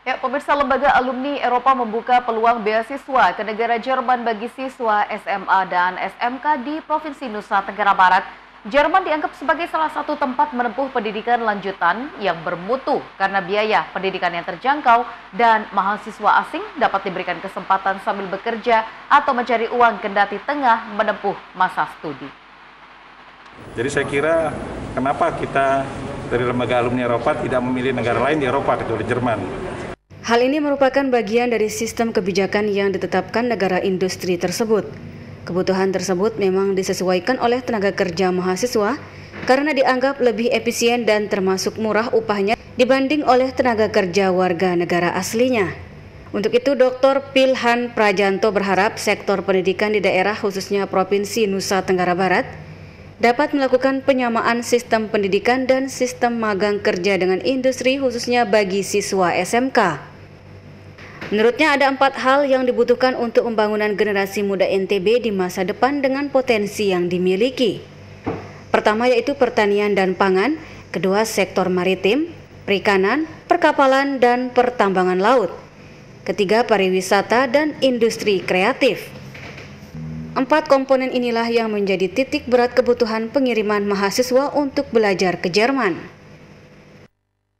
Ya, pemirsa, lembaga alumni Eropa membuka peluang beasiswa ke negara Jerman bagi siswa SMA dan SMK di Provinsi Nusa Tenggara Barat. Jerman dianggap sebagai salah satu tempat menempuh pendidikan lanjutan yang bermutu karena biaya pendidikan yang terjangkau dan mahasiswa asing dapat diberikan kesempatan sambil bekerja atau mencari uang kendati tengah menempuh masa studi. Jadi saya kira kenapa kita dari lembaga alumni Eropa tidak memilih negara lain di Eropa kecuali Jerman. Hal ini merupakan bagian dari sistem kebijakan yang ditetapkan negara industri tersebut. Kebutuhan tersebut memang disesuaikan oleh tenaga kerja mahasiswa karena dianggap lebih efisien dan termasuk murah upahnya dibanding oleh tenaga kerja warga negara aslinya. Untuk itu, Dr. Pilhan Prajanto berharap sektor pendidikan di daerah khususnya Provinsi Nusa Tenggara Barat dapat melakukan penyamaan sistem pendidikan dan sistem magang kerja dengan industri khususnya bagi siswa SMK. Menurutnya ada 4 hal yang dibutuhkan untuk pembangunan generasi muda NTB di masa depan dengan potensi yang dimiliki. Pertama yaitu pertanian dan pangan, kedua sektor maritim, perikanan, perkapalan dan pertambangan laut. Ketiga pariwisata dan industri kreatif. 4 komponen inilah yang menjadi titik berat kebutuhan pengiriman mahasiswa untuk belajar ke Jerman.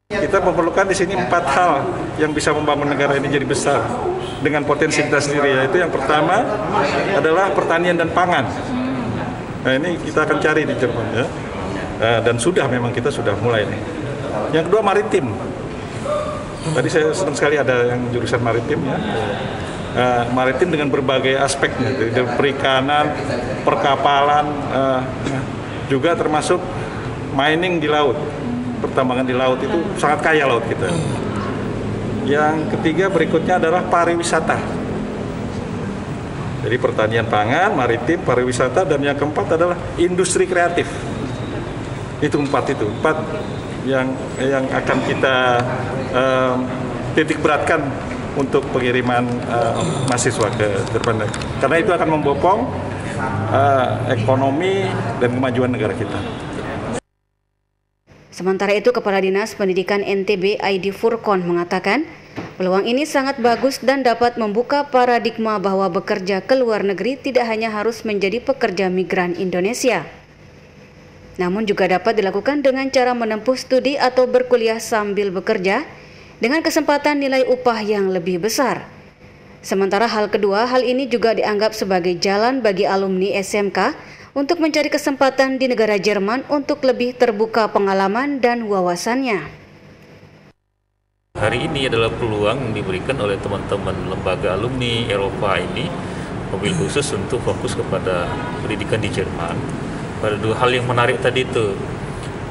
Kita memerlukan di sini 4 hal yang bisa membangun negara ini jadi besar dengan potensi kita sendiri, yaitu yang pertama adalah pertanian dan pangan. Nah, ini kita akan cari di Jerman ya, dan memang kita sudah mulai nih. Yang kedua maritim. Tadi saya senang sekali ada yang jurusan maritim ya. Maritim dengan berbagai aspeknya, dari perikanan, perkapalan, juga termasuk mining di laut. Pertambangan di laut itu sangat kaya laut kita. Yang ketiga berikutnya adalah pariwisata. Jadi pertanian pangan, maritim, pariwisata, dan yang keempat adalah industri kreatif. Itu 4 yang akan kita titik beratkan untuk pengiriman mahasiswa ke Jerman. Karena itu akan membopong ekonomi dan kemajuan negara kita. Sementara itu, Kepala Dinas Pendidikan NTB Aidi Furkon mengatakan, peluang ini sangat bagus dan dapat membuka paradigma bahwa bekerja ke luar negeri tidak hanya harus menjadi pekerja migran Indonesia, namun juga dapat dilakukan dengan cara menempuh studi atau berkuliah sambil bekerja dengan kesempatan nilai upah yang lebih besar. Sementara hal kedua, hal ini juga dianggap sebagai jalan bagi alumni SMK untuk mencari kesempatan di negara Jerman untuk lebih terbuka pengalaman dan wawasannya. Hari ini adalah peluang yang diberikan oleh teman-teman lembaga alumni Eropa ini, mobil khusus untuk fokus kepada pendidikan di Jerman. Pada 2 hal yang menarik tadi itu.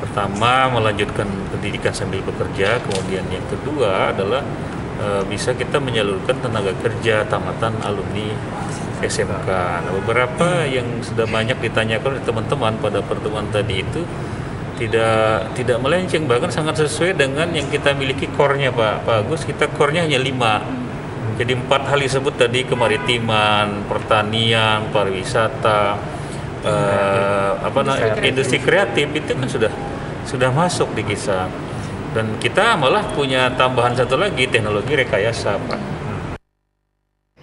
Pertama, melanjutkan pendidikan sambil bekerja, kemudian yang kedua adalah bisa kita menyalurkan tenaga kerja tamatan alumni SMK. Nah, beberapa yang sudah banyak ditanyakan oleh teman-teman pada pertemuan tadi itu tidak melenceng, bahkan sangat sesuai dengan yang kita miliki core-nya Pak Agus. Kita core-nya hanya 5. Jadi 4 hal disebut tadi, kemaritiman, pertanian, pariwisata, industri kreatif itu kan sudah masuk di kisah. Dan kita malah punya tambahan satu lagi, teknologi rekayasa Pak.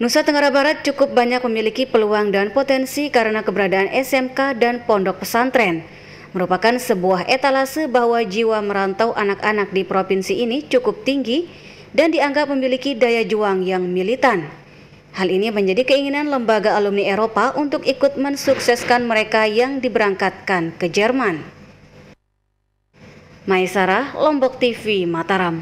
Nusa Tenggara Barat cukup banyak memiliki peluang dan potensi karena keberadaan SMK dan pondok pesantren. Merupakan sebuah etalase bahwa jiwa merantau anak-anak di provinsi ini cukup tinggi dan dianggap memiliki daya juang yang militan. Hal ini menjadi keinginan lembaga alumni Eropa untuk ikut mensukseskan mereka yang diberangkatkan ke Jerman. Maisarah, Lombok TV, Mataram.